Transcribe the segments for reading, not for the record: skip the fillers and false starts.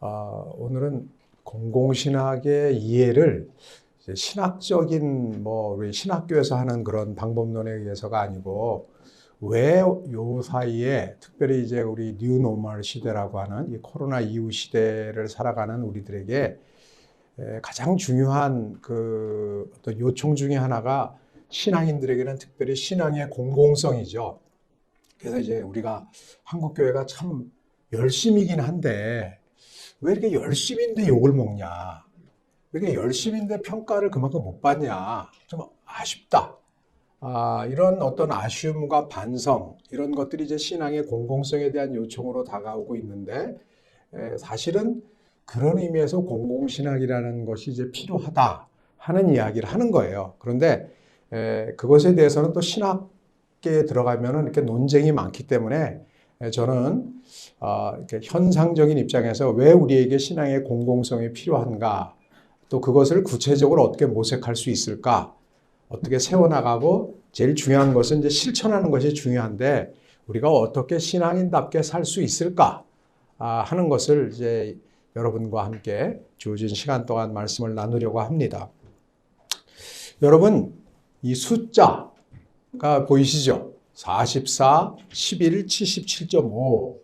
오늘은 공공신학의 이해를 이제 신학적인 우리 신학교에서 하는 그런 방법론에 의해서가 아니고 왜 요 사이에 특별히 이제 우리 뉴노멀 시대라고 하는 이 코로나 이후 시대를 살아가는 우리들에게 가장 중요한 그 어떤 요청 중에 하나가 신앙인들에게는 특별히 신앙의 공공성이죠. 그래서 이제 우리가 한국 교회가 참 열심이긴 한데 왜 이렇게 열심인데 욕을 먹냐? 왜 이렇게 열심인데 평가를 그만큼 못 받냐? 좀 아쉽다. 이런 어떤 아쉬움과 반성, 이런 것들이 이제 신앙의 공공성에 대한 요청으로 다가오고 있는데, 사실은 그런 의미에서 공공신학이라는 것이 이제 필요하다 하는 이야기를 하는 거예요. 그런데 그것에 대해서는 또 신학계에 들어가면은 이렇게 논쟁이 많기 때문에 저는 이렇게 현상적인 입장에서 왜 우리에게 신앙의 공공성이 필요한가, 또 그것을 구체적으로 어떻게 모색할 수 있을까, 어떻게 세워나가고 제일 중요한 것은 이제 실천하는 것이 중요한데 우리가 어떻게 신앙인답게 살 수 있을까 하는 것을 이제 여러분과 함께 주어진 시간 동안 말씀을 나누려고 합니다. 여러분, 이 숫자가 보이시죠? 44, 11, 77.5.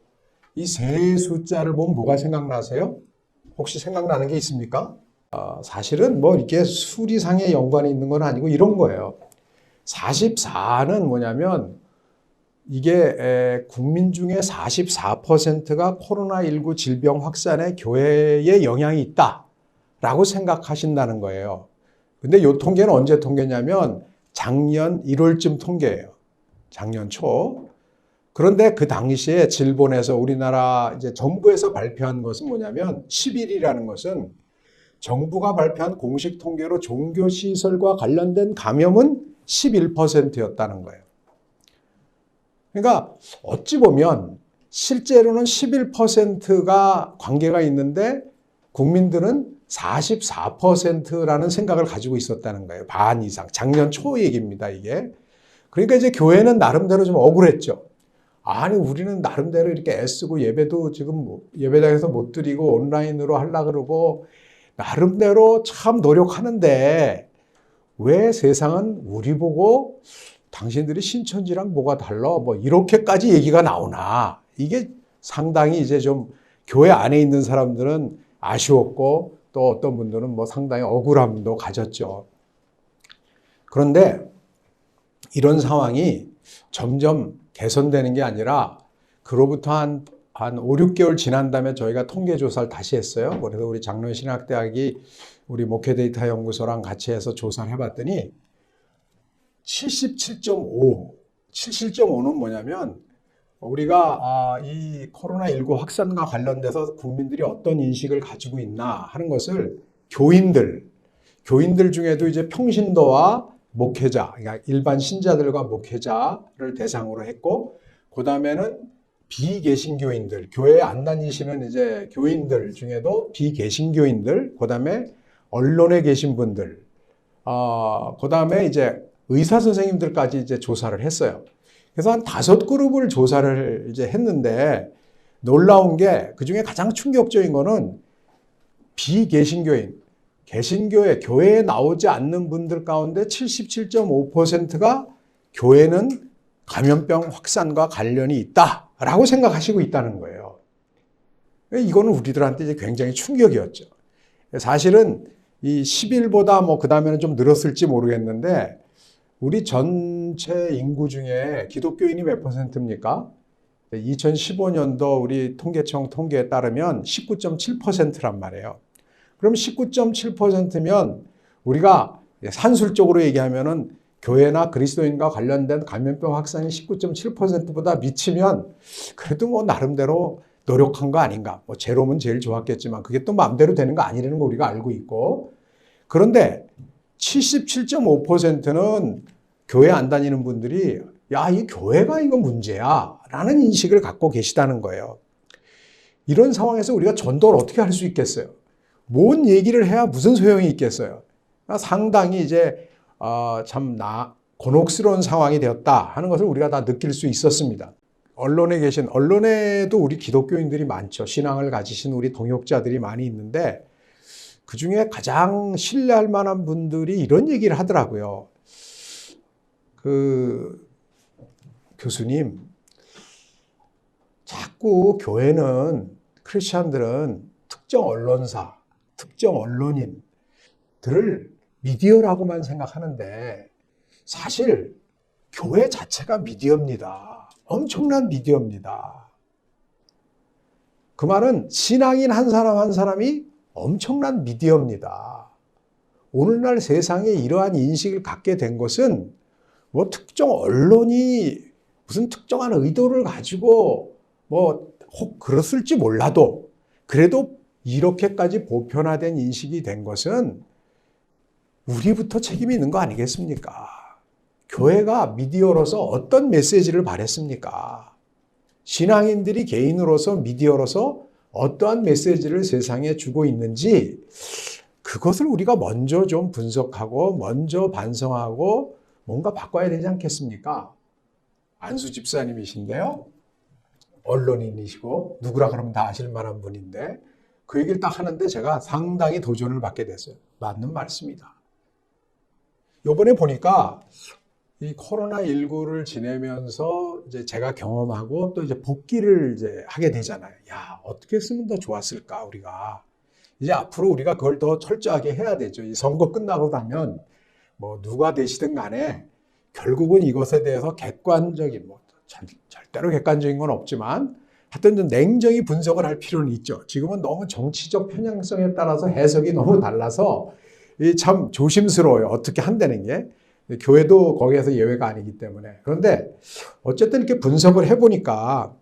이 세 숫자를 보면 뭐가 생각나세요? 혹시 생각나는 게 있습니까? 사실은 이렇게 수리상의 연관이 있는 건 아니고 이런 거예요. 44는 뭐냐면 이게 국민 중에 44%가 코로나19 질병 확산에 교회에 영향이 있다라고 생각하신다는 거예요. 근데 이 통계는 언제 통계냐면 작년 1월쯤 통계예요. 작년 초. 그런데 그 당시에 질본에서 우리나라 이제 정부에서 발표한 것은 뭐냐면 10일이라는 것은 정부가 발표한 공식 통계로 종교시설과 관련된 감염은 11%였다는 거예요. 그러니까 어찌 보면 실제로는 11%가 관계가 있는데 국민들은 44%라는 생각을 가지고 있었다는 거예요. 반 이상. 작년 초 얘기입니다, 이게. 그러니까 이제 교회는 나름대로 좀 억울했죠. 아니, 우리는 나름대로 이렇게 애쓰고 예배도 지금 예배당에서 못 드리고 온라인으로 하려고 그러고 나름대로 참 노력하는데 왜 세상은 우리 보고 당신들이 신천지랑 뭐가 달라? 이렇게까지 얘기가 나오나. 이게 상당히 이제 좀 교회 안에 있는 사람들은 아쉬웠고 또 어떤 분들은 상당히 억울함도 가졌죠. 그런데 이런 상황이 점점 개선되는 게 아니라 그로부터 한 5, 6개월 지난 다음에 저희가 통계조사를 다시 했어요. 그래서 우리 장로신학대학이 우리 목회데이터 연구소랑 같이 해서 조사를 해봤더니 77.5, 77.5는 뭐냐면 우리가 이 코로나19 확산과 관련돼서 국민들이 어떤 인식을 가지고 있나 하는 것을 교인들 중에도 이제 평신도와 목회자, 그러니까 일반 신자들과 목회자를 대상으로 했고, 그 다음에는 비개신교인들, 교회에 안 다니시는 이제 교인들 중에도 비개신교인들, 그 다음에 언론에 계신 분들, 그 다음에 이제 의사 선생님들까지 이제 조사를 했어요. 그래서 한 5그룹을 조사를 이제 했는데 놀라운 게 그 중에 가장 충격적인 거는 비개신교인, 개신교회, 교회에 나오지 않는 분들 가운데 77.5%가 교회는 감염병 확산과 관련이 있다라고 생각하시고 있다는 거예요. 이거는 우리들한테 이제 굉장히 충격이었죠. 사실은 이 10일보다 그 다음에는 좀 늘었을지 모르겠는데 우리 전체 인구 중에 기독교인이 몇 %입니까? 2015년도 우리 통계청 통계에 따르면 19.7%란 말이에요. 그럼 19.7%면 우리가 산술적으로 얘기하면은 교회나 그리스도인과 관련된 감염병 확산이 19.7%보다 미치면 그래도 나름대로 노력한 거 아닌가. 제로면 제일 좋았겠지만 그게 또 마음대로 되는 거 아니라는 거 우리가 알고 있고. 그런데 77.5%는 교회 안 다니는 분들이 이 교회가 이거 문제야 라는 인식을 갖고 계시다는 거예요. 이런 상황에서 우리가 전도를 어떻게 할 수 있겠어요? 뭔 얘기를 해야 무슨 소용이 있겠어요? 상당히 이제 참 곤혹스러운 상황이 되었다 하는 것을 우리가 다 느낄 수 있었습니다. 언론에도 우리 기독교인들이 많죠. 신앙을 가지신 우리 동역자들이 많이 있는데 그 중에 가장 신뢰할 만한 분들이 이런 얘기를 하더라고요. 그 교수님, 자꾸 교회는 크리스찬들은 특정 언론사, 특정 언론인들을 미디어라고만 생각하는데 사실 교회 자체가 미디어입니다. 엄청난 미디어입니다. 그 말은 신앙인 한 사람 한 사람이 엄청난 미디어입니다. 오늘날 세상에 이러한 인식을 갖게 된 것은 뭐 특정 언론이 무슨 특정한 의도를 가지고 뭐 혹 그랬을지 몰라도 그래도 이렇게까지 보편화된 인식이 된 것은 우리부터 책임이 있는 거 아니겠습니까? 교회가 미디어로서 어떤 메시지를 발했습니까? 신앙인들이 개인으로서 미디어로서 어떠한 메시지를 세상에 주고 있는지 그것을 우리가 먼저 좀 분석하고 먼저 반성하고 뭔가 바꿔야 되지 않겠습니까? 안수 집사님이신데요. 언론인이시고 누구라 그러면 다 아실 만한 분인데 그 얘기를 딱 하는데 제가 상당히 도전을 받게 됐어요. 맞는 말씀이다. 요번에 보니까 이 코로나19를 지내면서 이제 제가 경험하고 또 이제 복귀를 이제 하게 되잖아요. 야, 어떻게 했으면 더 좋았을까, 우리가. 이제 앞으로 우리가 그걸 더 철저하게 해야 되죠. 이 선거 끝나고 나면 뭐 누가 되시든 간에 결국은 이것에 대해서 객관적인 절대로 객관적인 건 없지만 하여튼 좀 냉정히 분석을 할 필요는 있죠. 지금은 너무 정치적 편향성에 따라서 해석이 너무 달라서 참 조심스러워요. 어떻게 한다는 게. 교회도 거기에서 예외가 아니기 때문에. 그런데 어쨌든 이렇게 분석을 해보니까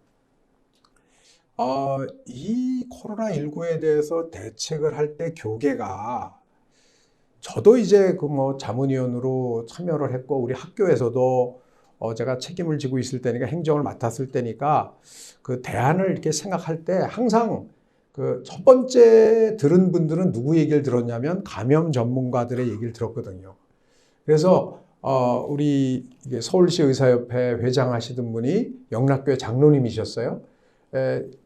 이 코로나19에 대해서 대책을 할 때 교계가 저도 이제 그 뭐 자문위원으로 참여를 했고 우리 학교에서도 제가 책임을 지고 있을 때니까 행정을 맡았을 때니까 그 대안을 이렇게 생각할 때 항상 그 첫 번째 들은 분들은 누구 얘기를 들었냐면 감염 전문가들의 얘기를 들었거든요. 그래서 우리 서울시 의사협회 회장하시던 분이 영락교회 장로님이셨어요.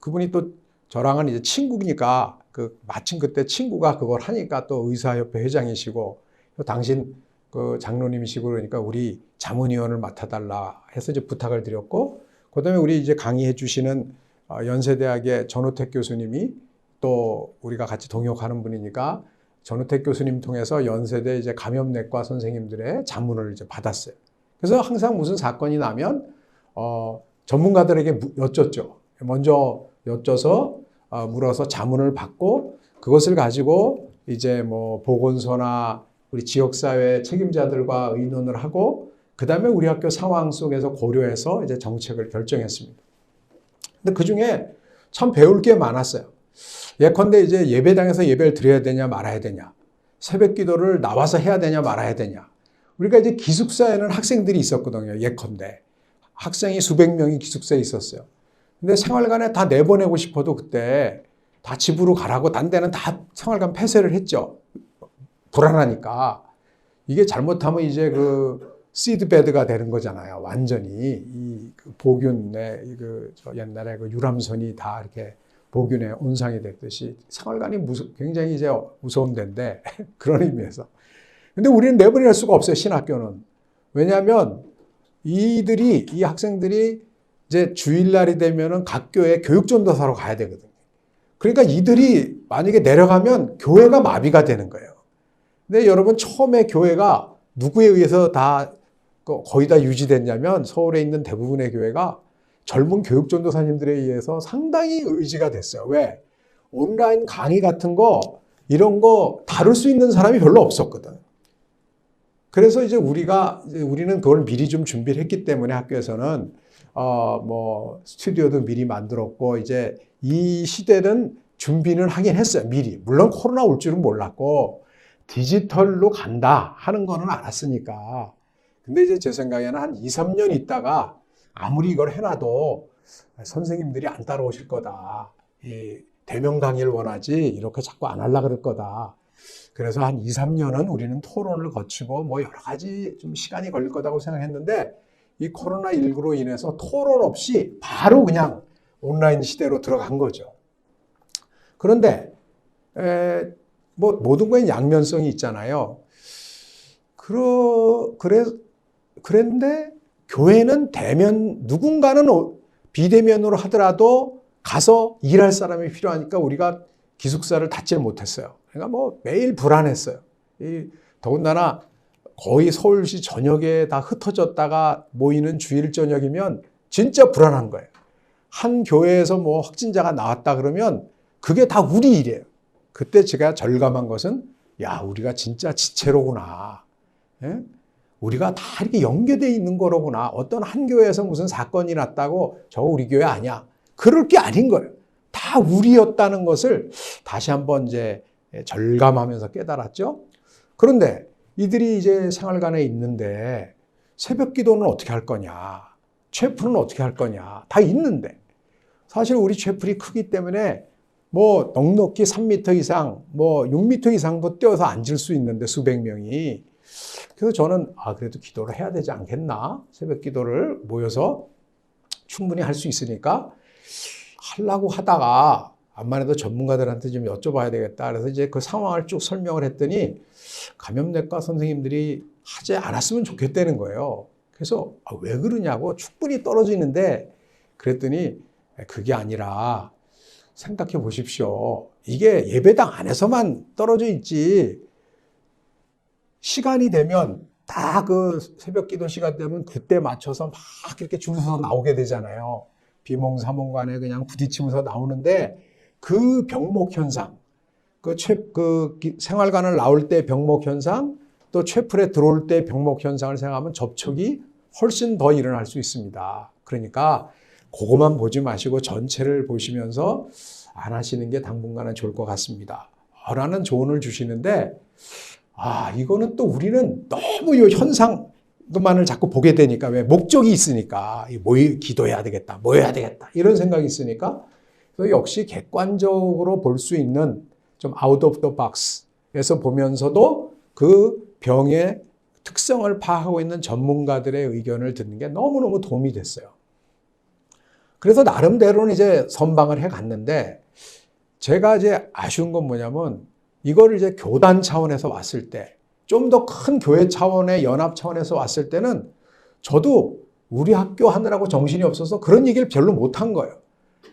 그분이 또 저랑은 이제 친구니까 마침 그때 친구가 그걸 하니까 또 의사협회 회장이시고 당신 그 장로님이시고 그러니까 우리 자문위원을 맡아달라 해서 이제 부탁을 드렸고 그다음에 우리 이제 강의해 주시는 연세대학의 전우택 교수님이 또 우리가 같이 동역하는 분이니까 전우택 교수님 통해서 연세대 이제 감염내과 선생님들의 자문을 이제 받았어요. 그래서 항상 무슨 사건이 나면 전문가들에게 여쭙죠. 먼저 여쭤서 물어서 자문을 받고 그것을 가지고 이제 뭐 보건소나 우리 지역사회 책임자들과 의논을 하고 그 다음에 우리 학교 상황 속에서 고려해서 이제 정책을 결정했습니다. 근데 그 중에 참 배울 게 많았어요. 예컨대 이제 예배당에서 예배를 드려야 되냐 말아야 되냐, 새벽 기도를 나와서 해야 되냐 말아야 되냐. 우리가 이제 기숙사에는 학생들이 있었거든요. 예컨대 학생이 수백 명이 기숙사에 있었어요. 근데 생활관에 다 내보내고 싶어도 그때 다 집으로 가라고 딴 데는 다 생활관 폐쇄를 했죠. 불안하니까. 이게 잘못하면 이제 그 시드베드가 되는 거잖아요. 완전히 이 보균의 저 옛날에 그 유람선이 다 이렇게 보균에 온상이 됐듯이 생활관이 굉장히 이제 무서운 데인데 그런 의미에서. 근데 우리는 내보낼 수가 없어요. 신학교는. 왜냐하면 이 학생들이 이제 주일날이 되면은 각 교회 교육전도사로 가야 되거든요. 그러니까 이들이 만약에 내려가면 교회가 마비가 되는 거예요. 근데 여러분 처음에 교회가 누구에 의해서 다 거의 다 유지됐냐면 서울에 있는 대부분의 교회가 젊은 교육전도사님들에 의해서 상당히 의지가 됐어요. 왜? 온라인 강의 같은 거 이런 거 다룰 수 있는 사람이 별로 없었거든. 그래서 이제 우리는 그걸 미리 좀 준비를 했기 때문에 학교에서는 뭐 스튜디오도 미리 만들었고 이제 이 시대는 준비는 하긴 했어요. 미리. 물론 코로나 올 줄은 몰랐고 디지털로 간다 하는 거는 알았으니까. 근데 이제 제 생각에는 한 2, 3년 있다가 아무리 이걸 해놔도 선생님들이 안 따라오실 거다. 이 대면 강의를 원하지 이렇게 자꾸 안 하려고 그럴 거다. 그래서 한 2, 3년은 우리는 토론을 거치고 뭐 여러 가지 좀 시간이 걸릴 거다고 생각했는데 이 코로나19로 인해서 토론 없이 바로 그냥 온라인 시대로 들어간 거죠. 그런데 뭐 모든 거에 양면성이 있잖아요. 그런데 교회는 누군가는 비대면으로 하더라도 가서 일할 사람이 필요하니까 우리가 기숙사를 닫질 못했어요. 그러니까 뭐 매일 불안했어요. 더군다나 거의 서울시 전역에 다 흩어졌다가 모이는 주일 저녁이면 진짜 불안한 거예요. 한 교회에서 뭐 확진자가 나왔다 그러면 그게 다 우리 일이에요. 그때 제가 절감한 것은 야, 우리가 진짜 지체로구나. 예? 우리가 다 이렇게 연계되어 있는 거로구나. 어떤 한 교회에서 무슨 사건이 났다고 저거 우리 교회 아니야. 그럴 게 아닌 거예요. 다 우리였다는 것을 다시 한번 이제 절감하면서 깨달았죠. 그런데 이들이 이제 생활관에 있는데 새벽 기도는 어떻게 할 거냐. 채플은 어떻게 할 거냐. 다 있는데. 사실 우리 채플이 크기 때문에 뭐 넉넉히 3m 이상, 뭐 6m 이상도 뛰어서 앉을 수 있는데 수백 명이. 그래서 저는 그래도 기도를 해야 되지 않겠나? 새벽 기도를 모여서 충분히 할 수 있으니까 하려고 하다가 암만 해도 전문가들한테 좀 여쭤봐야 되겠다. 그래서 이제 그 상황을 쭉 설명을 했더니 감염내과 선생님들이 하지 않았으면 좋겠다는 거예요. 그래서 왜 그러냐고 충분히 떨어지는데 그랬더니 그게 아니라 생각해 보십시오. 이게 예배당 안에서만 떨어져 있지 시간이 되면 다 그 새벽 기도 시간 되면 그때 맞춰서 막 이렇게 줄 서서 나오게 되잖아요. 비몽사몽간에 그냥 부딪히면서 나오는데 그 병목 현상, 그 생활관을 나올 때 병목 현상, 또 채플에 들어올 때 병목 현상을 생각하면 접촉이 훨씬 더 일어날 수 있습니다. 그러니까 그것만 보지 마시고 전체를 보시면서 안 하시는 게 당분간은 좋을 것 같습니다. 라는 조언을 주시는데 이거는 또 우리는 너무 이 현상만을 자꾸 보게 되니까 왜 목적이 있으니까 기도해야 되겠다, 뭐 해야 되겠다 이런 생각이 있으니까 역시 객관적으로 볼 수 있는 좀 아웃 오브 더 박스에서 보면서도 그 병의 특성을 파악하고 있는 전문가들의 의견을 듣는 게 너무너무 도움이 됐어요. 그래서 나름대로는 이제 선방을 해 갔는데 제가 이제 아쉬운 건 뭐냐면 이거를 이제 교단 차원에서 왔을 때, 좀 더 큰 교회 차원의 연합 차원에서 왔을 때는 저도 우리 학교 하느라고 정신이 없어서 그런 얘기를 별로 못한 거예요.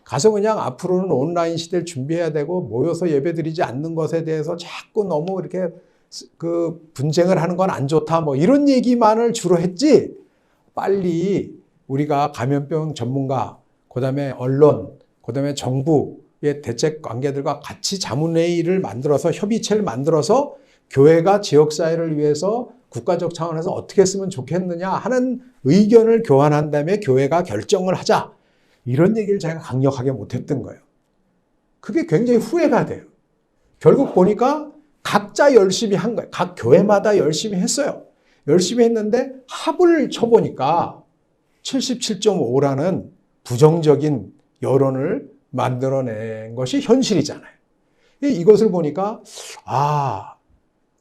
가서 그냥 앞으로는 온라인 시대를 준비해야 되고 모여서 예배드리지 않는 것에 대해서 자꾸 너무 이렇게 분쟁을 하는 건 안 좋다 뭐 이런 얘기만을 주로 했지 빨리 우리가 감염병 전문가, 그다음에 언론, 그다음에 정부의 대책 관계들과 같이 자문회의를 만들어서 협의체를 만들어서 교회가 지역사회를 위해서 국가적 차원에서 어떻게 했으면 좋겠느냐 하는 의견을 교환한 다음에 교회가 결정을 하자. 이런 얘기를 제가 강력하게 못했던 거예요. 그게 굉장히 후회가 돼요. 결국 보니까 각자 열심히 한 거예요. 각 교회마다 열심히 했어요. 열심히 했는데 합을 쳐보니까 77.5라는 부정적인 여론을 만들어낸 것이 현실이잖아요. 이것을 보니까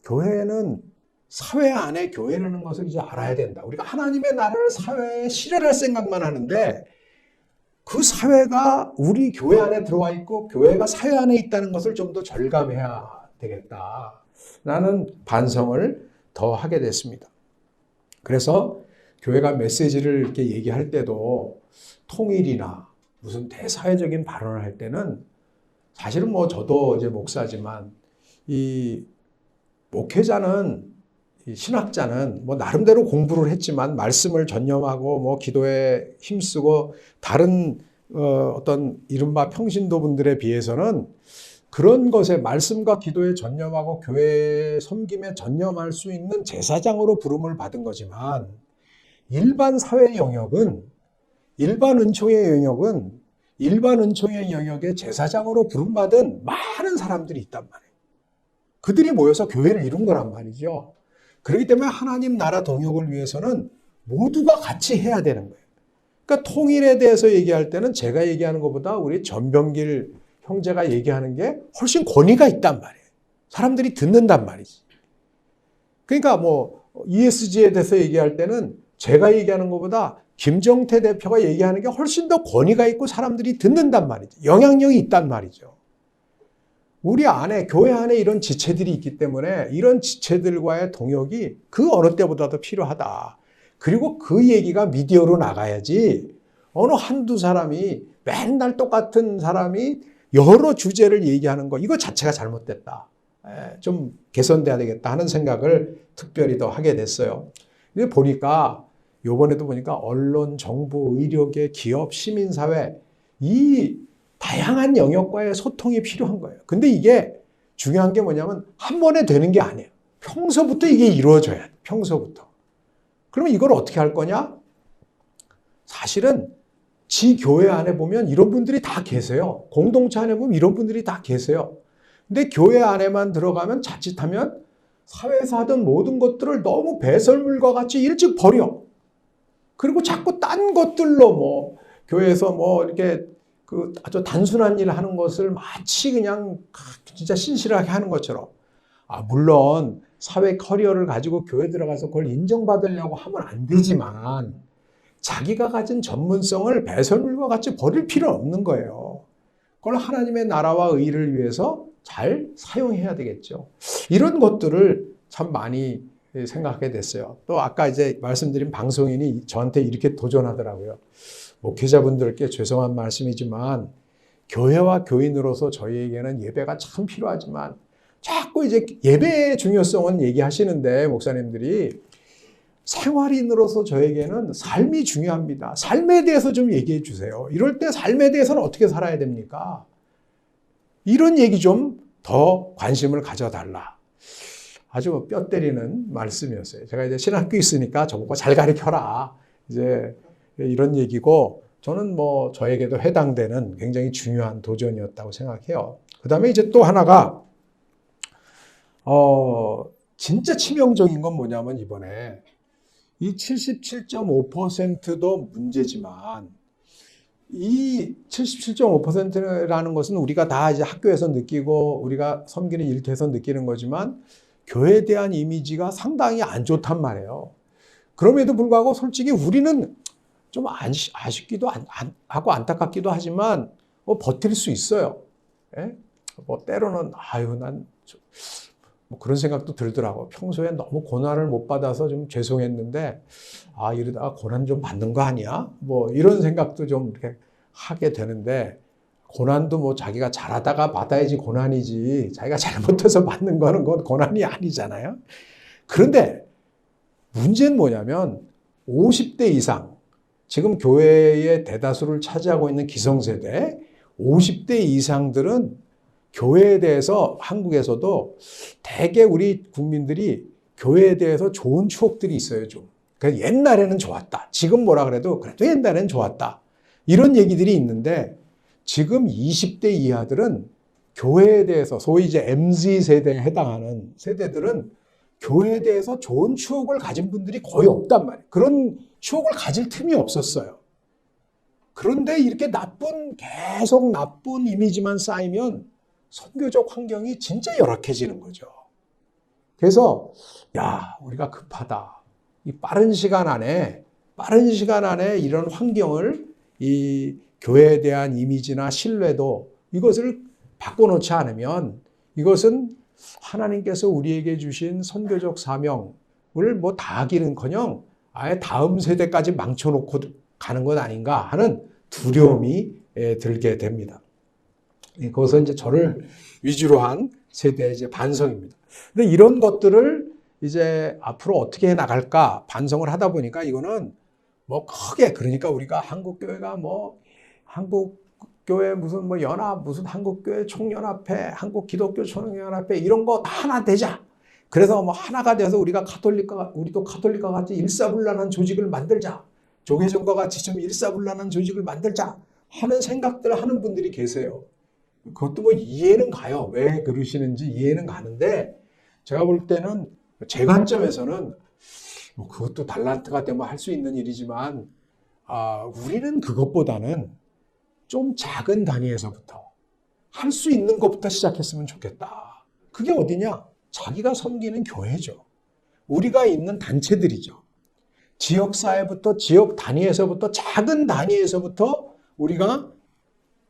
교회는 사회 안에 교회라는 것을 이제 알아야 된다. 우리가 하나님의 나라를 사회에 실현할 생각만 하는데 그 사회가 우리 교회 안에 들어와 있고 교회가 사회 안에 있다는 것을 좀 더 절감해야 되겠다. 라는 반성을 더 하게 됐습니다. 그래서 교회가 메시지를 이렇게 얘기할 때도 통일이나 무슨 대사회적인 발언을 할 때는 사실은 뭐 저도 이제 목사지만 이 목회자는 이 신학자는 뭐 나름대로 공부를 했지만 말씀을 전념하고 뭐 기도에 힘쓰고 다른 어떤 이른바 평신도 분들에 비해서는 그런 것에 말씀과 기도에 전념하고 교회 섬김에 전념할 수 있는 제사장으로 부름을 받은 거지만 일반 사회 영역은 일반 은총의 영역에 제사장으로 부름받은 많은 사람들이 있단 말이에요. 그들이 모여서 교회를 이룬 거란 말이죠. 그렇기 때문에 하나님 나라 동역을 위해서는 모두가 같이 해야 되는 거예요. 그러니까 통일에 대해서 얘기할 때는 제가 얘기하는 것보다 우리 전병길 형제가 얘기하는 게 훨씬 권위가 있단 말이에요. 사람들이 듣는단 말이지. 그러니까 뭐 ESG에 대해서 얘기할 때는 제가 얘기하는 것보다 김정태 대표가 얘기하는 게 훨씬 더 권위가 있고 사람들이 듣는단 말이죠. 영향력이 있단 말이죠. 우리 안에, 교회 안에 이런 지체들이 있기 때문에 이런 지체들과의 동역이 그 어느 때보다도 필요하다. 그리고 그 얘기가 미디어로 나가야지 어느 한두 사람이 맨날 똑같은 사람이 여러 주제를 얘기하는 거, 이거 자체가 잘못됐다. 좀 개선돼야 되겠다 하는 생각을 특별히 더 하게 됐어요. 근데 보니까 요번에도 보니까 언론, 정부, 의료계, 기업, 시민사회 이 다양한 영역과의 소통이 필요한 거예요. 근데 이게 중요한 게 뭐냐면 한 번에 되는 게 아니에요. 평소부터 이게 이루어져야 돼. 평소부터. 그러면 이걸 어떻게 할 거냐? 사실은 지 교회 안에 보면 이런 분들이 다 계세요. 공동체 안에 보면 이런 분들이 다 계세요. 근데 교회 안에만 들어가면 자칫하면 사회에서 하던 모든 것들을 너무 배설물과 같이 일찍 버려. 그리고 자꾸 딴 것들로 뭐 교회에서 뭐 이렇게 그 아주 단순한 일을 하는 것을 마치 그냥 진짜 신실하게 하는 것처럼. 물론 사회 커리어를 가지고 교회 들어가서 그걸 인정받으려고 하면 안 되지만 자기가 가진 전문성을 배설물과 같이 버릴 필요는 없는 거예요. 그걸 하나님의 나라와 의를 위해서 잘 사용해야 되겠죠. 이런 것들을 참 많이 생각하게 됐어요. 또 아까 이제 말씀드린 방송인이 저한테 이렇게 도전하더라고요. 목회자분들께 죄송한 말씀이지만 교회와 교인으로서 저희에게는 예배가 참 필요하지만 자꾸 이제 예배의 중요성은 얘기하시는데 목사님들이 생활인으로서 저에게는 삶이 중요합니다. 삶에 대해서 좀 얘기해 주세요. 이럴 때 삶에 대해서는 어떻게 살아야 됩니까? 이런 얘기 좀 더 관심을 가져달라. 아주 뼈 때리는 말씀이었어요. 제가 이제 신학교 있으니까 저보고 잘 가르쳐라. 이제 이런 얘기고 저는 뭐 저에게도 해당되는 굉장히 중요한 도전이었다고 생각해요. 그 다음에 이제 또 하나가 진짜 치명적인 건 뭐냐면 이번에 이 77.5%도 문제지만 이 77.5%라는 것은 우리가 다 이제 학교에서 느끼고 우리가 섬기는 일터에서 느끼는 거지만 교회에 대한 이미지가 상당히 안 좋단 말이에요. 그럼에도 불구하고 솔직히 우리는 좀 아쉽기도 하고 안타깝기도 하지만 버틸 수 있어요. 예? 뭐 때로는 난 뭐 그런 생각도 들더라고. 평소에 너무 고난을 못 받아서 좀 죄송했는데 이러다가 고난 좀 받는 거 아니야? 뭐 이런 생각도 좀 이렇게 하게 되는데 고난도 뭐 자기가 잘하다가 받아야지 고난이지 자기가 잘못해서 받는 거는 그건 고난이 아니잖아요. 그런데 문제는 뭐냐면 50대 이상 지금 교회의 대다수를 차지하고 있는 기성세대 50대 이상들은 교회에 대해서 한국에서도 대개 우리 국민들이 교회에 대해서 좋은 추억들이 있어요, 좀. 그래서 옛날에는 좋았다. 지금 뭐라 그래도 옛날에는 좋았다. 이런 얘기들이 있는데 지금 20대 이하들은 교회에 대해서 소위 이제 MZ 세대에 해당하는 세대들은 교회에 대해서 좋은 추억을 가진 분들이 거의 없단 말이에요. 그런 추억을 가질 틈이 없었어요. 그런데 이렇게 계속 나쁜 이미지만 쌓이면 선교적 환경이 진짜 열악해지는 거죠. 그래서 우리가 급하다. 이 빠른 시간 안에 이런 환경을 이 교회에 대한 이미지나 신뢰도 이것을 바꿔놓지 않으면 이것은 하나님께서 우리에게 주신 선교적 사명을 뭐 다 하기는커녕 아예 다음 세대까지 망쳐놓고 가는 것 아닌가 하는 두려움이 들게 됩니다. 그것은 이제 저를 위주로 한 세대의 이제 반성입니다. 근데 이런 것들을 이제 앞으로 어떻게 해 나갈까 반성을 하다 보니까 이거는 뭐 크게 그러니까 우리가 한국교회가 뭐 한국교회 무슨 뭐 연합 무슨 한국교회 총연합회 한국기독교 총연합회 이런 거 다 하나 되자. 그래서 뭐 하나가 돼서 우리도 카톨릭과 같이 일사불란한 조직을 만들자. 조계종과 같이 좀 일사불란한 조직을 만들자 하는 생각들을 하는 분들이 계세요. 그것도 뭐 이해는 가요. 왜 그러시는지 이해는 가는데 제가 볼 때는 제 관점에서는 뭐 그것도 달란트가 되면 할 수 있는 일이지만 우리는 그것보다는 좀 작은 단위에서부터 할 수 있는 것부터 시작했으면 좋겠다. 그게 어디냐? 자기가 섬기는 교회죠. 우리가 있는 단체들이죠. 지역사회부터, 지역 단위에서부터, 작은 단위에서부터 우리가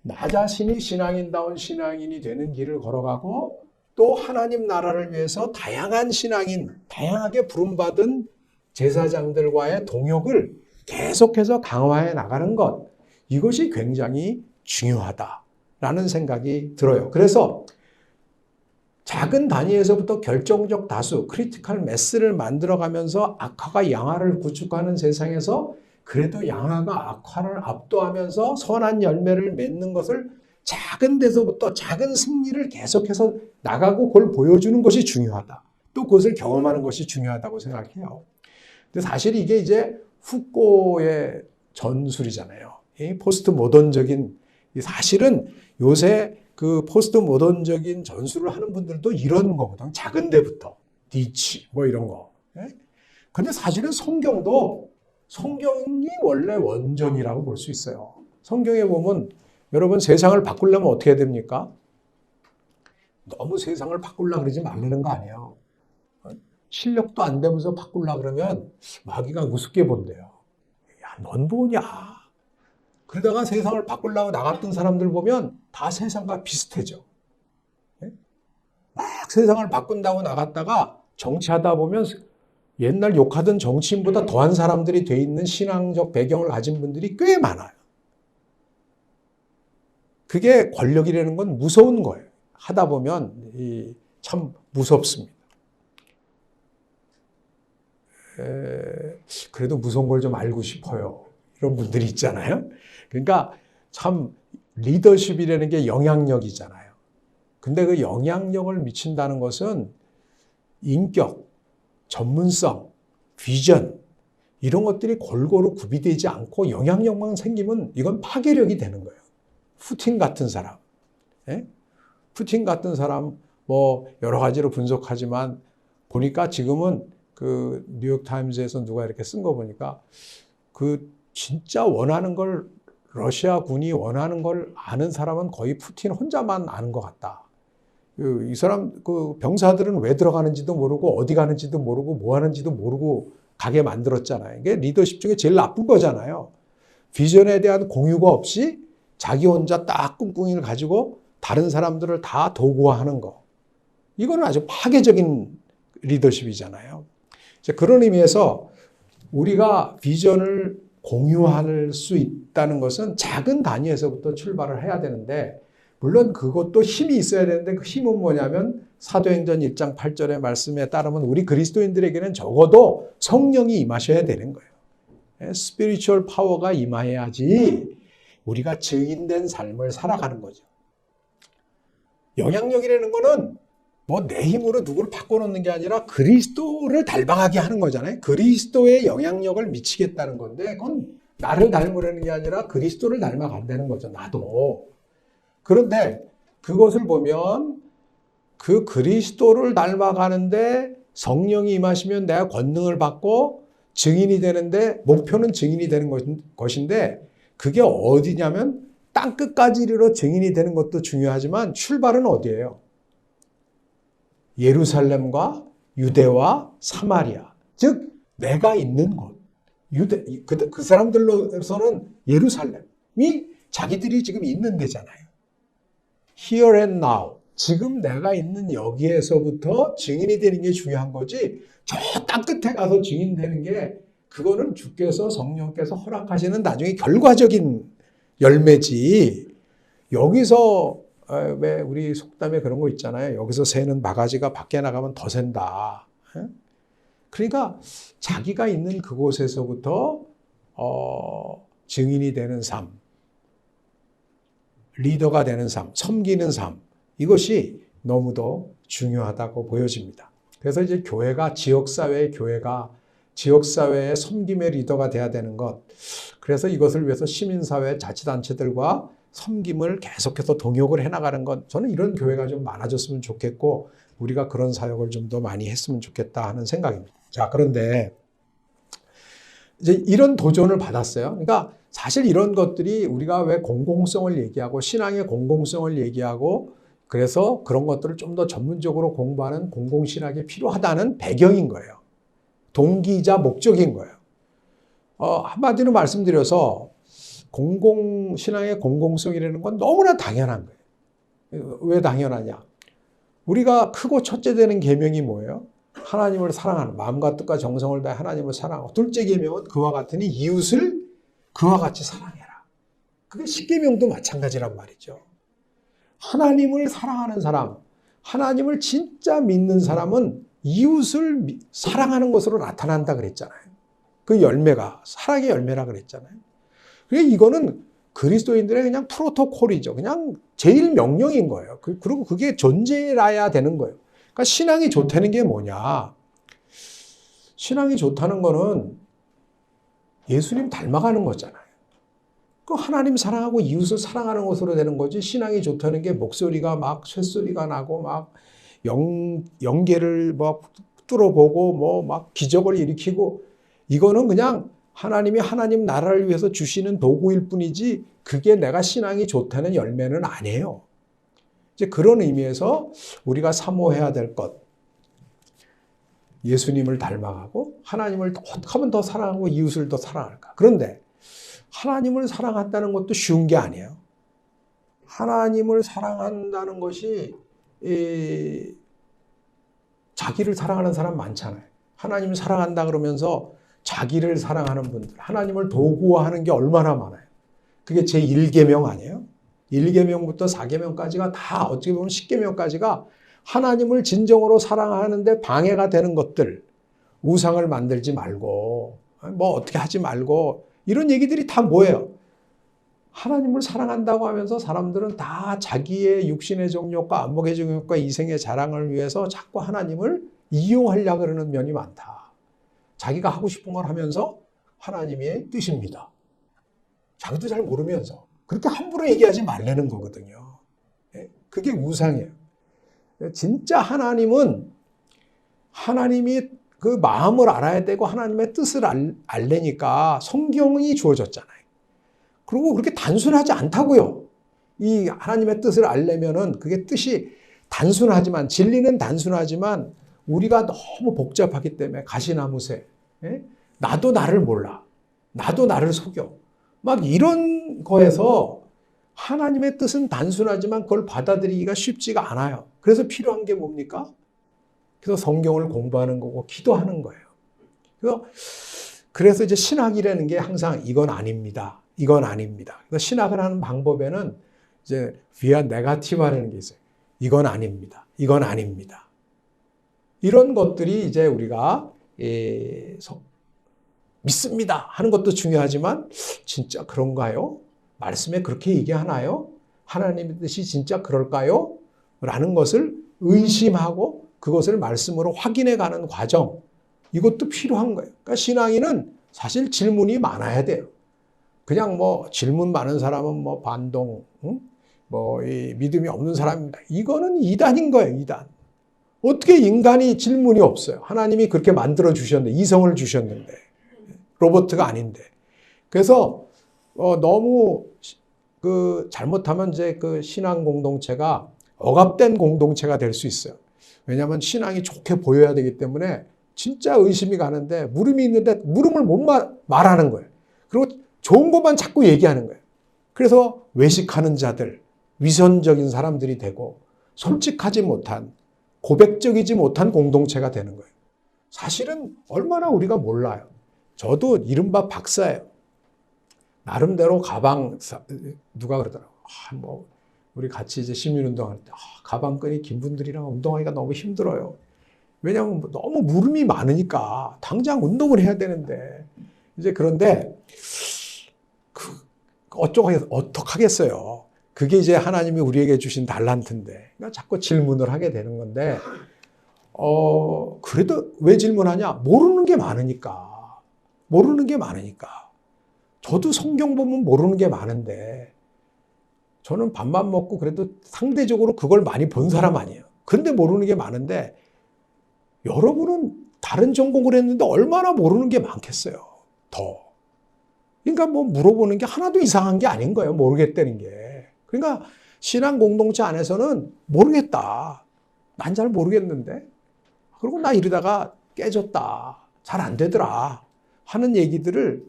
나 자신이 신앙인다운 신앙인이 되는 길을 걸어가고 또 하나님 나라를 위해서 다양한 신앙인, 다양하게 부름받은 제사장들과의 동역을 계속해서 강화해 나가는 것, 이것이 굉장히 중요하다라는 생각이 들어요. 그래서 작은 단위에서부터 결정적 다수, 크리티컬 매스를 만들어가면서 악화가 양화를 구축하는 세상에서 그래도 양화가 악화를 압도하면서 선한 열매를 맺는 것을 작은 데서부터 작은 승리를 계속해서 나가고 그걸 보여주는 것이 중요하다. 또 그것을 경험하는 것이 중요하다고 생각해요. 근데 사실 이게 이제 후코의 전술이잖아요. 이 포스트 모던적인, 사실은 요새 그 포스트 모던적인 전술을 하는 분들도 이런 거거든. 작은 데부터. 니치, 뭐 이런 거. 근데 사실은 성경이 원래 원전이라고 볼 수 있어요. 성경에 보면 여러분 세상을 바꾸려면 어떻게 해야 됩니까? 너무 세상을 바꾸려고 그러지 말라는 거 아니에요. 실력도 안 되면서 바꾸려고 그러면 마귀가 우습게 본대요. 야, 넌 뭐냐? 그러다가 세상을 바꾸려고 나갔던 사람들 보면 다 세상과 비슷해져. 막 세상을 바꾼다고 나갔다가 정치하다 보면 옛날 욕하던 정치인보다 더한 사람들이 돼 있는 신앙적 배경을 가진 분들이 꽤 많아요. 그게 권력이라는 건 무서운 거예요. 하다 보면 참 무섭습니다. 그래도 무서운 걸 좀 알고 싶어요. 이런 분들이 있잖아요. 그러니까 참 리더십이라는 게 영향력이잖아요. 근데 그 영향력을 미친다는 것은 인격, 전문성, 비전 이런 것들이 골고루 구비되지 않고 영향력만 생기면 이건 파괴력이 되는 거예요. 푸틴 같은 사람, 푸틴 같은 사람 뭐 여러 가지로 분석하지만 보니까 지금은 그 뉴욕타임즈에서 누가 이렇게 쓴 거 보니까 그 진짜 원하는 걸 러시아 군이 원하는 걸 아는 사람은 거의 푸틴 혼자만 아는 것 같다. 이 사람 그 병사들은 왜 들어가는지도 모르고 어디 가는지도 모르고 뭐 하는지도 모르고 가게 만들었잖아요. 이게 리더십 중에 제일 나쁜 거잖아요. 비전에 대한 공유가 없이 자기 혼자 딱 꿍꿍이를 가지고 다른 사람들을 다 도구화하는 거. 이거는 아주 파괴적인 리더십이잖아요. 그런 의미에서 우리가 비전을 공유할 수 있다는 것은 작은 단위에서부터 출발을 해야 되는데 물론 그것도 힘이 있어야 되는데 그 힘은 뭐냐면 사도행전 1장 8절의 말씀에 따르면 우리 그리스도인들에게는 적어도 성령이 임하셔야 되는 거예요. 스피리추얼 파워가 임해야지 우리가 증인된 삶을 살아가는 거죠. 영향력이라는 거는 뭐 내 힘으로 누구를 바꿔놓는 게 아니라 그리스도를 닮아가게 하는 거잖아요. 그리스도의 영향력을 미치겠다는 건데 그건 나를 닮으려는 게 아니라 그리스도를 닮아간다는 거죠. 나도. 그런데 그것을 보면 그 그리스도를 닮아가는데 성령이 임하시면 내가 권능을 받고 증인이 되는데 목표는 증인이 되는 것인데 그게 어디냐면 땅끝까지 이르러 증인이 되는 것도 중요하지만 출발은 어디예요? 예루살렘과 유대와 사마리아, 즉 내가 있는 곳. 그 사람들로서는 예루살렘이 자기들이 지금 있는 데잖아요. Here and now, 지금 내가 있는 여기에서부터 증인이 되는 게 중요한 거지 저 땅끝에 가서 증인되는 게 그거는 주께서 성령께서 허락하시는 나중에 결과적인 열매지. 여기서 왜 우리 속담에 그런 거 있잖아요. 여기서 새는 바가지가 밖에 나가면 더 샌다. 그러니까 자기가 있는 그곳에서부터 증인이 되는 삶, 리더가 되는 삶, 섬기는 삶, 이것이 너무도 중요하다고 보여집니다. 그래서 이제 교회가 지역사회의 섬김의 리더가 돼야 되는 것. 그래서 이것을 위해서 시민사회, 자치단체들과 섬김을 계속해서 동역을 해나가는 것. 저는 이런 교회가 좀 많아졌으면 좋겠고 우리가 그런 사역을 좀 더 많이 했으면 좋겠다 하는 생각입니다. 자, 그런데 이제 이런 도전을 받았어요. 그러니까 사실 이런 것들이 우리가 왜 공공성을 얘기하고 신앙의 공공성을 얘기하고 그래서 그런 것들을 좀 더 전문적으로 공부하는 공공신학이 필요하다는 배경인 거예요. 동기이자 목적인 거예요. 한마디로 말씀드려서 신앙의 공공성이라는 건 너무나 당연한 거예요. 왜 당연하냐? 우리가 크고 첫째 되는 계명이 뭐예요? 하나님을 사랑하는, 마음과 뜻과 정성을 다해 하나님을 사랑하고, 둘째 계명은 그와 같으니 이웃을 그와 같이 사랑해라. 그게 십계명도 마찬가지란 말이죠. 하나님을 사랑하는 사람, 하나님을 진짜 믿는 사람은 이웃을 사랑하는 것으로 나타난다 그랬잖아요. 그 열매가 사랑의 열매라 그랬잖아요. 그러니까 이거는 그리스도인들의 그냥 프로토콜이죠. 그냥 제일 명령인 거예요. 그리고 그게 존재라야 되는 거예요. 그러니까 신앙이 좋다는 게 뭐냐? 신앙이 좋다는 거는 예수님 닮아가는 거잖아요. 그 하나님 사랑하고 이웃을 사랑하는 것으로 되는 거지. 신앙이 좋다는 게 목소리가 막 쇳소리가 나고 막 영계를 막 뚫어보고 뭐 막 기적을 일으키고, 이거는 그냥 하나님이 하나님 나라를 위해서 주시는 도구일 뿐이지 그게 내가 신앙이 좋다는 열매는 아니에요. 이제 그런 의미에서 우리가 사모해야 될 것, 예수님을 닮아가고 하나님을 어떻게 하면 더 사랑하고 이웃을 더 사랑할까? 그런데 하나님을 사랑한다는 것도 쉬운 게 아니에요. 하나님을 사랑한다는 것이 자기를 사랑하는 사람 많잖아요. 하나님을 사랑한다 그러면서 자기를 사랑하는 분들, 하나님을 도구화하는 게 얼마나 많아요. 그게 제1계명 아니에요? 1계명부터 4계명까지가 다 어떻게 보면 10계명까지가 하나님을 진정으로 사랑하는데 방해가 되는 것들, 우상을 만들지 말고 뭐 어떻게 하지 말고, 이런 얘기들이 다 뭐예요? 하나님을 사랑한다고 하면서 사람들은 다 자기의 육신의 정욕과 안목의 정욕과 이생의 자랑을 위해서 자꾸 하나님을 이용하려고 그러는 면이 많다. 자기가 하고 싶은 걸 하면서 하나님의 뜻입니다. 자기도 잘 모르면서 그렇게 함부로 얘기하지 말라는 거거든요. 그게 우상이에요. 진짜 하나님은 하나님이 그 마음을 알아야 되고 하나님의 뜻을 알려니까 성경이 주어졌잖아요. 그리고 그렇게 단순하지 않다고요. 이 하나님의 뜻을 알려면은 그게 뜻이 단순하지만, 진리는 단순하지만 우리가 너무 복잡하기 때문에 가시나무새, 나도 나를 몰라, 나도 나를 속여, 막 이런 거에서 하나님의 뜻은 단순하지만 그걸 받아들이기가 쉽지가 않아요. 그래서 필요한 게 뭡니까? 그래서 성경을 공부하는 거고 기도하는 거예요. 그래서 이제 신학이라는 게 항상 이건 아닙니다, 이건 아닙니다. 그래서 신학을 하는 방법에는 이제 비아 네가티브라는 게 있어요. 이건 아닙니다, 이건 아닙니다. 이런 것들이 이제 우리가 믿습니다 하는 것도 중요하지만, 진짜 그런가요? 말씀에 그렇게 얘기하나요? 하나님의 뜻이 진짜 그럴까요? 라는 것을 의심하고 그것을 말씀으로 확인해 가는 과정, 이것도 필요한 거예요. 그러니까 신앙인은 사실 질문이 많아야 돼요. 그냥 뭐 질문 많은 사람은 뭐 반동, 뭐 이 믿음이 없는 사람입니다. 이거는 이단인 거예요, 이단. 어떻게 인간이 질문이 없어요? 하나님이 그렇게 만들어 주셨는데, 이성을 주셨는데, 로봇가 아닌데. 그래서 너무 잘못하면 이제 그 신앙 공동체가 억압된 공동체가 될 수 있어요. 왜냐하면 신앙이 좋게 보여야 되기 때문에 진짜 의심이 가는데 물음이 있는데 물음을 못 말하는 거예요. 그리고 좋은 것만 자꾸 얘기하는 거예요. 그래서 외식하는 자들, 위선적인 사람들이 되고 솔직하지 못한, 고백적이지 못한 공동체가 되는 거예요. 사실은 얼마나 우리가 몰라요. 저도 이른바 박사예요. 나름대로 누가 그러더라고. 뭐 우리 같이 이제 시민운동할 때 가방끈이 긴 분들이랑 운동하기가 너무 힘들어요. 왜냐하면 너무 물음이 많으니까 당장 운동을 해야 되는데, 이제 그런데 어떡하겠어요. 그게 이제 하나님이 우리에게 주신 달란트인데, 그러니까 자꾸 질문을 하게 되는 건데, 그래도 왜 질문하냐? 모르는 게 많으니까. 모르는 게 많으니까. 저도 성경 보면 모르는 게 많은데, 저는 밥만 먹고 그래도 상대적으로 그걸 많이 본 사람 아니에요. 근데 모르는 게 많은데, 여러분은 다른 전공을 했는데 얼마나 모르는 게 많겠어요, 더. 그러니까 뭐 물어보는 게 하나도 이상한 게 아닌 거예요, 모르겠다는 게. 그러니까 신앙 공동체 안에서는 모르겠다, 난 잘 모르겠는데, 그리고 나 이러다가 깨졌다, 잘 안 되더라 하는 얘기들을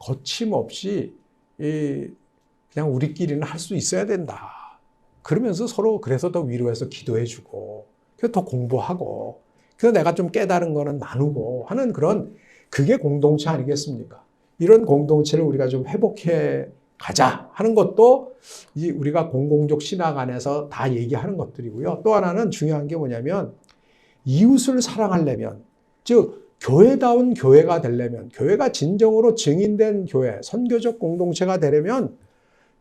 거침없이 그냥 우리끼리는 할 수 있어야 된다. 그러면서 서로 그래서 더 위로해서 기도해주고, 그래서 더 공부하고, 그래서 내가 좀 깨달은 거는 나누고 하는 그런 그게 공동체 아니겠습니까? 이런 공동체를 우리가 좀 회복해 가자 하는 것도 우리가 공공적 신학 안에서 다 얘기하는 것들이고요. 또 하나는 중요한 게 뭐냐면 이웃을 사랑하려면, 즉 교회다운 교회가 되려면, 교회가 진정으로 증인된 교회, 선교적 공동체가 되려면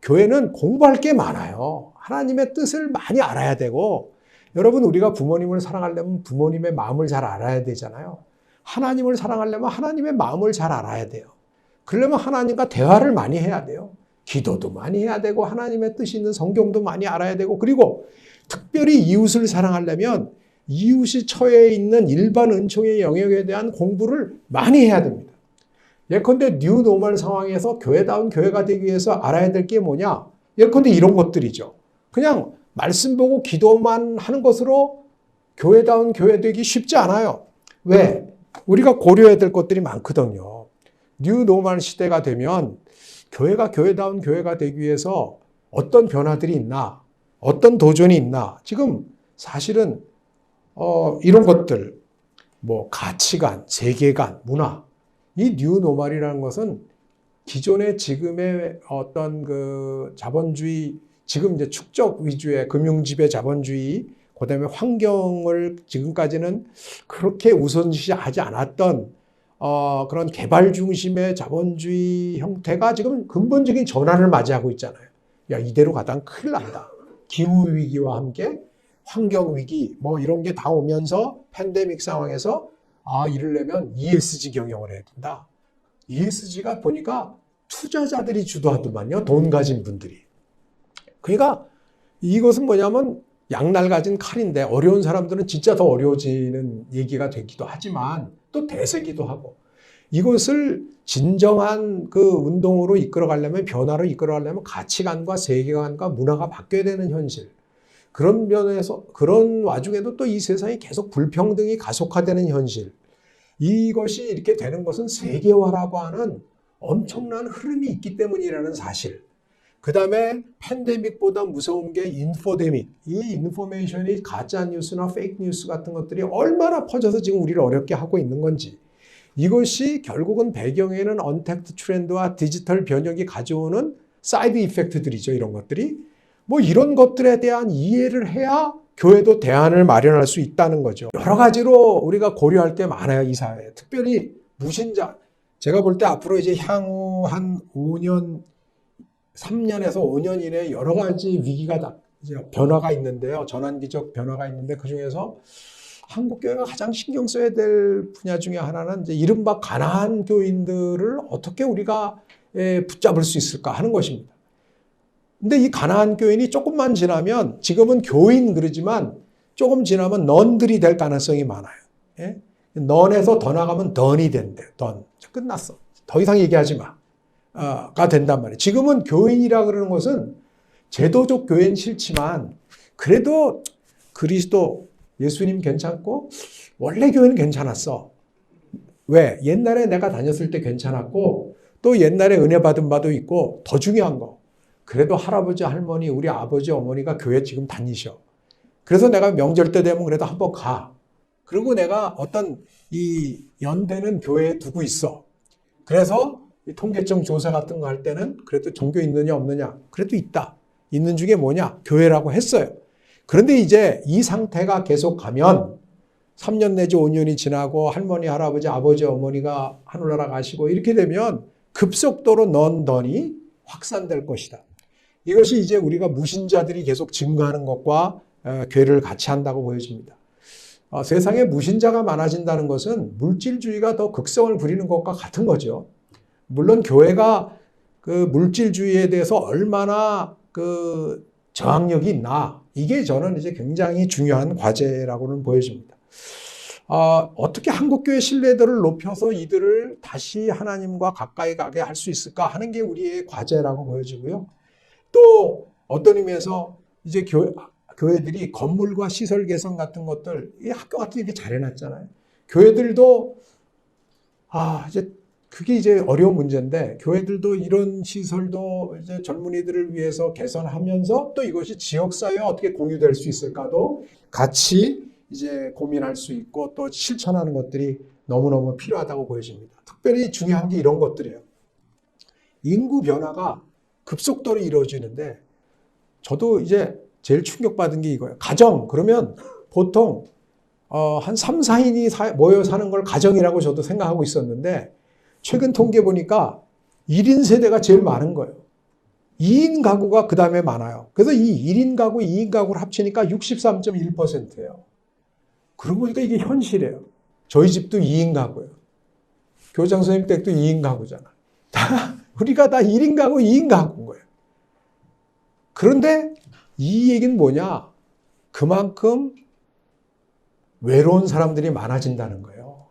교회는 공부할 게 많아요. 하나님의 뜻을 많이 알아야 되고, 여러분 우리가 부모님을 사랑하려면 부모님의 마음을 잘 알아야 되잖아요. 하나님을 사랑하려면 하나님의 마음을 잘 알아야 돼요. 그러려면 하나님과 대화를 많이 해야 돼요. 기도도 많이 해야 되고 하나님의 뜻이 있는 성경도 많이 알아야 되고, 그리고 특별히 이웃을 사랑하려면 이웃이 처해 있는 일반 은총의 영역에 대한 공부를 많이 해야 됩니다. 예컨대 뉴 노멀 상황에서 교회다운 교회가 되기 위해서 알아야 될 게 뭐냐? 예컨대 이런 것들이죠. 그냥 말씀 보고 기도만 하는 것으로 교회다운 교회 되기 쉽지 않아요. 왜? 우리가 고려해야 될 것들이 많거든요. 뉴 노멀 시대가 되면 교회가 교회다운 교회가 되기 위해서 어떤 변화들이 있나? 어떤 도전이 있나? 지금 사실은 이런 것들, 뭐 가치관, 세계관, 문화, 이 뉴 노멀이라는 것은 기존의 지금의 어떤 그 자본주의, 지금 이제 축적 위주의 금융지배 자본주의, 그다음에 환경을 지금까지는 그렇게 우선시하지 않았던 그런 개발 중심의 자본주의 형태가 지금 근본적인 전환을 맞이하고 있잖아요. 야, 이대로 가다가 큰일 난다. 기후 위기와 함께 환경 위기 뭐 이런 게 다 오면서 팬데믹 상황에서 이러려면 ESG 경영을 해야 된다. ESG가 보니까 투자자들이 주도하더만요. 돈 가진 분들이. 그러니까 이것은 뭐냐면 양날 가진 칼인데 어려운 사람들은 진짜 더 어려워지는 얘기가 되기도 하지만 또 대세기도 하고, 이것을 진정한 그 운동으로 이끌어가려면, 변화로 이끌어가려면 가치관과 세계관과 문화가 바뀌어야 되는 현실. 그런 면에서, 그런 와중에도 또 이 세상이 계속 불평등이 가속화되는 현실. 이것이 이렇게 되는 것은 세계화라고 하는 엄청난 흐름이 있기 때문이라는 사실. 그 다음에 팬데믹보다 무서운 게 인포데믹. 이 인포메이션이 가짜 뉴스나 페이크 뉴스 같은 것들이 얼마나 퍼져서 지금 우리를 어렵게 하고 있는 건지. 이것이 결국은 배경에는 언택트 트렌드와 디지털 변혁이 가져오는 사이드 이펙트들이죠. 이런 것들이. 뭐 이런 것들에 대한 이해를 해야 교회도 대안을 마련할 수 있다는 거죠. 여러 가지로 우리가 고려할 게 많아요. 이 사회에. 특별히 무신자. 제가 볼 때 앞으로 이제 향후 한 5년, 3년에서 5년 이내에 여러 가지 위기가 이제 변화가 있는데요. 전환기적 변화가 있는데 그중에서 한국교회가 가장 신경 써야 될 분야 중에 하나는 이제 이른바 가난한 교인들을 어떻게 우리가 붙잡을 수 있을까 하는 것입니다. 근데 이 가난한 교인이 조금만 지나면, 지금은 교인 그러지만 조금 지나면 넌들이 될 가능성이 많아요. 예? 넌에서 더 나가면 던이 된대. 던. 끝났어. 더 이상 얘기하지 마. 가 된단 말이에요. 지금은 교인이라 그러는 것은 제도적 교회는 싫지만 그래도 그리스도 예수님 괜찮고 원래 교회는 괜찮았어. 왜? 옛날에 내가 다녔을 때 괜찮았고 또 옛날에 은혜 받은 바도 있고, 더 중요한 거, 그래도 할아버지 할머니 우리 아버지 어머니가 교회 지금 다니셔. 그래서 내가 명절 때 되면 그래도 한번 가. 그리고 내가 어떤 이 연대는 교회에 두고 있어. 그래서 이 통계청 조사 같은 거 할 때는 그래도 종교 있느냐 없느냐, 그래도 있다. 있는 중에 뭐냐? 교회라고 했어요. 그런데 이제 이 상태가 계속 가면 3년 내지 5년이 지나고 할머니, 할아버지, 아버지, 어머니가 하늘나라 가시고 이렇게 되면 급속도로 넌던이 확산될 것이다. 이것이 이제 우리가 무신자들이 계속 증가하는 것과 괴를 같이 한다고 보여집니다. 세상에 무신자가 많아진다는 것은 물질주의가 더 극성을 부리는 것과 같은 거죠. 물론 교회가 그 물질주의에 대해서 얼마나 그 저항력이 있나, 이게 저는 이제 굉장히 중요한 과제라고는 보여집니다. 어떻게 한국교회 신뢰도를 높여서 이들을 다시 하나님과 가까이 가게 할 수 있을까 하는 게 우리의 과제라고 보여지고요. 또 어떤 의미에서 이제 교회들이 건물과 시설 개선 같은 것들, 이 학교 같은 게 이렇게 잘 해놨잖아요. 교회들도 이제 그게 이제 어려운 문제인데 교회들도 이런 시설도 이제 젊은이들을 위해서 개선하면서 또 이것이 지역사회에 어떻게 공유될 수 있을까도 같이 이제 고민할 수 있고 또 실천하는 것들이 너무너무 필요하다고 보여집니다. 특별히 중요한 게 이런 것들이에요. 인구 변화가 급속도로 이루어지는데 저도 이제 제일 충격받은 게 이거예요. 가정, 그러면 보통 한 3, 4인이 모여 사는 걸 가정이라고 저도 생각하고 있었는데 최근 통계 보니까 1인 세대가 제일 많은 거예요. 2인 가구가 그 다음에 많아요. 그래서 이 1인 가구, 2인 가구를 합치니까 63.1%예요. 그러고 보니까 이게 현실이에요. 저희 집도 2인 가구예요. 교장 선생님 댁도 2인 가구잖아. 우리가 다 1인 가구, 2인 가구인 거예요. 그런데 이 얘기는 뭐냐? 그만큼 외로운 사람들이 많아진다는 거예요.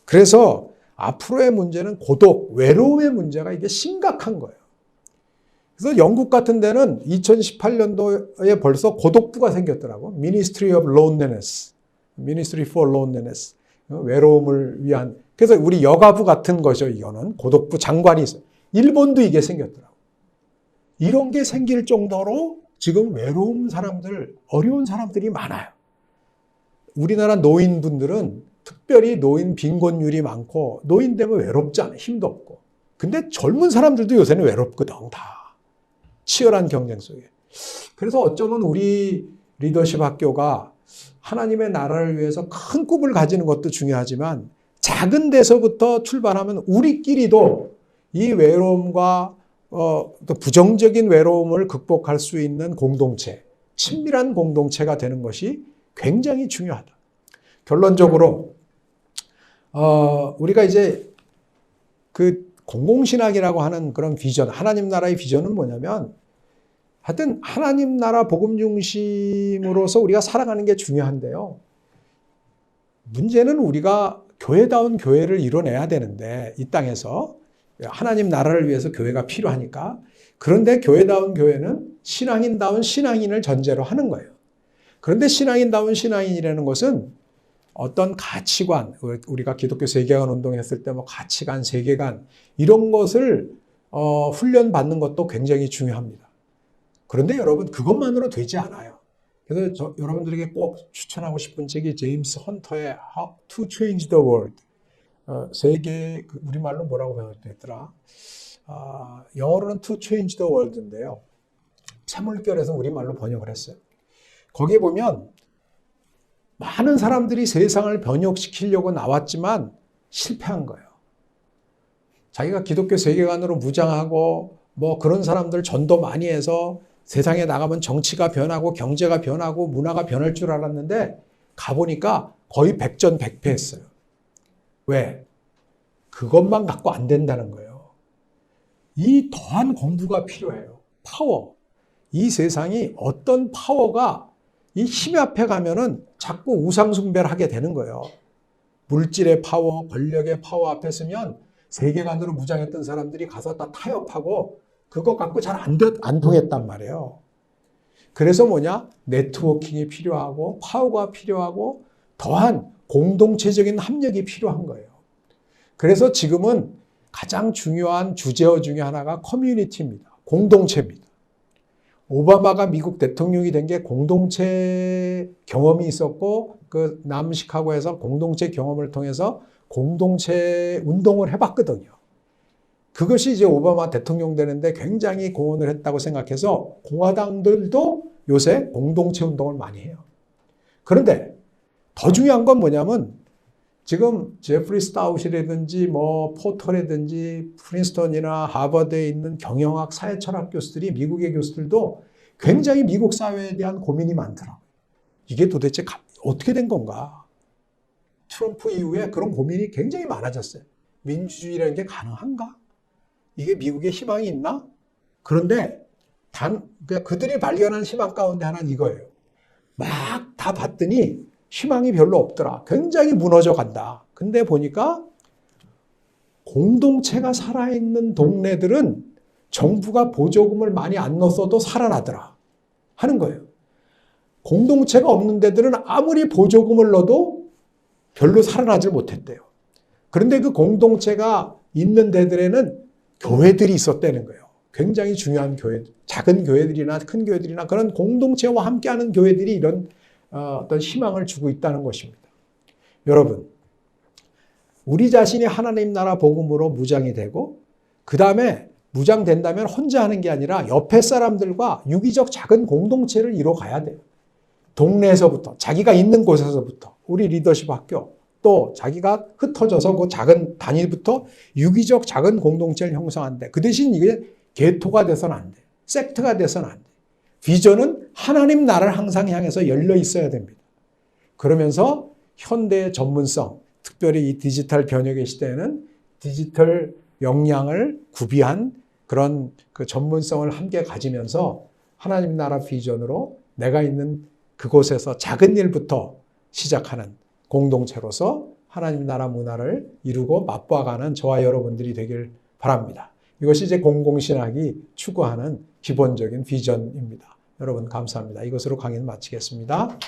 그래서 앞으로의 문제는 고독, 외로움의 문제가 이게 심각한 거예요. 그래서 영국 같은 데는 2018년도에 벌써 고독부가 생겼더라고. Ministry of Loneliness, Ministry for Loneliness, 외로움을 위한. 그래서 우리 여가부 같은 거죠. 이거는 고독부 장관이 있어요. 일본도 이게 생겼더라고. 이런 게 생길 정도로 지금 외로운 사람들, 어려운 사람들이 많아요. 우리나라 노인분들은 특별히 노인 빈곤율이 많고 노인 되면 외롭잖아요. 힘도 없고. 근데 젊은 사람들도 요새는 외롭거든. 다. 치열한 경쟁 속에. 그래서 어쩌면 우리 리더십 학교가 하나님의 나라를 위해서 큰 꿈을 가지는 것도 중요하지만 작은 데서부터 출발하면 우리끼리도 이 외로움과 또 부정적인 외로움을 극복할 수 있는 공동체, 친밀한 공동체가 되는 것이 굉장히 중요하다. 결론적으로 우리가 이제 그 공공신학이라고 하는 그런 비전, 하나님 나라의 비전은 뭐냐면 하여튼 하나님 나라 복음 중심으로서 우리가 살아가는 게 중요한데요. 문제는 우리가 교회다운 교회를 이뤄내야 되는데 이 땅에서 하나님 나라를 위해서 교회가 필요하니까. 그런데 교회다운 교회는 신앙인다운 신앙인을 전제로 하는 거예요. 그런데 신앙인다운 신앙인이라는 것은 어떤 가치관, 우리가 기독교 세계관 운동했을 때 뭐 가치관, 세계관 이런 것을 훈련받는 것도 굉장히 중요합니다. 그런데 여러분 그것만으로 되지 않아요. 그래서 여러분들에게 꼭 추천하고 싶은 책이 제임스 헌터의 How to Change the World. 세계, 우리말로 뭐라고 배웠더라? 영어로는 To Change the World인데요. 참물결에서 우리말로 번역을 했어요. 거기에 보면 많은 사람들이 세상을 번역시키려고 나왔지만 실패한 거예요. 자기가 기독교 세계관으로 무장하고 뭐 그런 사람들 전도 많이 해서 세상에 나가면 정치가 변하고 경제가 변하고 문화가 변할 줄 알았는데 가보니까 거의 백전백패했어요. 왜? 그것만 갖고 안 된다는 거예요. 이 더한 공부가 필요해요. 파워. 이 세상이 어떤 파워가 이 힘 앞에 가면은 자꾸 우상숭배를 하게 되는 거예요. 물질의 파워, 권력의 파워 앞에 서면 세계관으로 무장했던 사람들이 가서 다 타협하고 그거 갖고 잘 안 통했단 말이에요. 그래서 뭐냐? 네트워킹이 필요하고 파워가 필요하고 더한 공동체적인 협력이 필요한 거예요. 그래서 지금은 가장 중요한 주제어 중에 하나가 커뮤니티입니다. 공동체입니다. 오바마가 미국 대통령이 된 게 공동체 경험이 있었고 그 남시카고에서 공동체 경험을 통해서 공동체 운동을 해봤거든요. 그것이 이제 오바마 대통령 되는데 굉장히 공헌을 했다고 생각해서 공화당들도 요새 공동체 운동을 많이 해요. 그런데 더 중요한 건 뭐냐면 지금 제프리 스타웃이라든지 뭐 포터라든지 프린스턴이나 하버드에 있는 경영학 사회철학 교수들이 미국의 교수들도 굉장히 미국 사회에 대한 고민이 많더라고요. 이게 도대체 어떻게 된 건가? 트럼프 이후에 그런 고민이 굉장히 많아졌어요. 민주주의라는 게 가능한가? 이게 미국에 희망이 있나? 그런데 그들이 발견한 희망 가운데 하나는 이거예요. 막 다 봤더니 희망이 별로 없더라. 굉장히 무너져 간다. 근데 보니까 공동체가 살아있는 동네들은 정부가 보조금을 많이 안 넣었어도 살아나더라 하는 거예요. 공동체가 없는 데들은 아무리 보조금을 넣어도 별로 살아나질 못했대요. 그런데 그 공동체가 있는 데들에는 교회들이 있었다는 거예요. 굉장히 중요한 교회, 작은 교회들이나 큰 교회들이나 그런 공동체와 함께하는 교회들이 이런 어떤 희망을 주고 있다는 것입니다. 여러분, 우리 자신이 하나님 나라 복음으로 무장이 되고 그 다음에 무장된다면 혼자 하는 게 아니라 옆에 사람들과 유기적 작은 공동체를 이뤄가야 돼요. 동네에서부터, 자기가 있는 곳에서부터, 우리 리더십 학교, 또 자기가 흩어져서 그 작은 단위부터 유기적 작은 공동체를 형성한대. 그 대신 이게 개토가 돼서는 안 돼. 섹트가 돼서는 안 돼. 비전은 하나님 나라를 항상 향해서 열려 있어야 됩니다. 그러면서 현대의 전문성, 특별히 이 디지털 변혁의 시대에는 디지털 역량을 구비한 그런 그 전문성을 함께 가지면서 하나님 나라 비전으로 내가 있는 그곳에서 작은 일부터 시작하는 공동체로서 하나님 나라 문화를 이루고 맛봐가는 저와 여러분들이 되길 바랍니다. 이것이 이제 공공신학이 추구하는 기본적인 비전입니다. 여러분 감사합니다. 이것으로 강의는 마치겠습니다.